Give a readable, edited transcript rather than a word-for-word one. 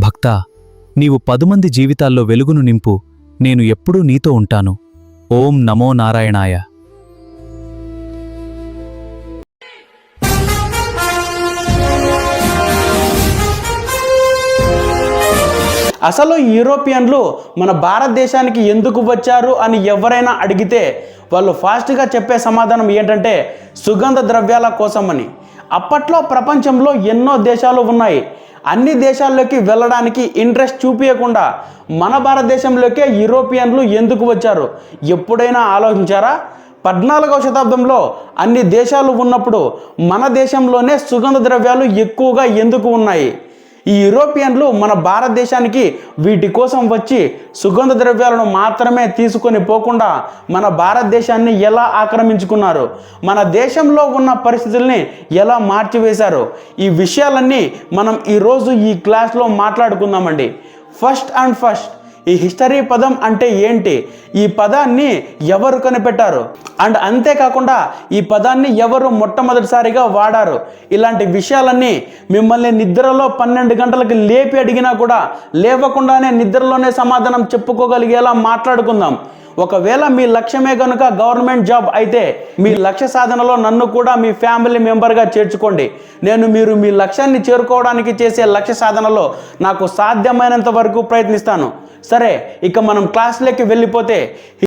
భక్తా, నీవు 10 మంది జీవితాల్లో వెలుగును నింపు, నేను ఎప్పుడూ నీతో ఉంటాను. ఓం నమో నారాయణాయ. అసలు యూరోపియన్లు మన భారతదేశానికి ఎందుకు వచ్చారు అని ఎవరైనా అడిగితే వాళ్ళు ఫాస్ట్గా చెప్పే సమాధానం ఏంటంటే సుగంధ ద్రవ్యాల కోసమని. అప్పట్లో ప్రపంచంలో ఎన్నో దేశాలు ఉన్నాయి. అన్ని దేశాల్లోకి వెళ్ళడానికి ఇంట్రెస్ట్ చూపించకుండా మన భారతదేశంలోకే యూరోపియన్లు ఎందుకు వచ్చారు ఎప్పుడైనా ఆలోచించారా? 14వ శతాబ్దంలో అన్ని దేశాలు ఉన్నప్పుడు మన దేశంలోనే సుగంధ ద్రవ్యాలు ఎక్కువగా ఎందుకు ఉన్నాయి? ఈ యూరోపియన్లు మన భారతదేశానికి వీటి కోసం వచ్చి సుగంధ ద్రవ్యాలను మాత్రమే తీసుకొని పోకుండా మన భారతదేశాన్ని ఎలా ఆక్రమించుకున్నారు, మన దేశంలో ఉన్న పరిస్థితుల్ని ఎలా మార్చివేశారు, ఈ విషయాలన్నీ మనం ఈరోజు ఈ క్లాస్లో మాట్లాడుకుందామండి. ఫస్ట్ ఈ హిస్టరీ పదం అంటే ఏంటి, ఈ పదాన్ని ఎవరు కనిపెట్టారు, అండ్ అంతేకాకుండా ఈ పదాన్ని ఎవరు మొట్టమొదటిసారిగా వాడారు, ఇలాంటి విషయాలన్నీ మిమ్మల్ని నిద్రలో 12 గంటలకు లేపి అడిగినా కూడా లేవకుండానే నిద్రలోనే సమాధానం చెప్పుకోగలిగేలా మాట్లాడుకుందాం. ఒకవేళ మీ లక్ష్యమే కనుక గవర్నమెంట్ జాబ్ అయితే మీ లక్ష్య సాధనలో నన్ను కూడా మీ ఫ్యామిలీ మెంబర్గా చేర్చుకోండి. మీరు మీ లక్ష్యాన్ని చేరుకోవడానికి చేసే లక్ష్య సాధనలో నాకు సాధ్యమైనంత వరకు ప్రయత్నిస్తాను. సరే, ఇక మనం క్లాస్లోకి వెళ్ళిపోతే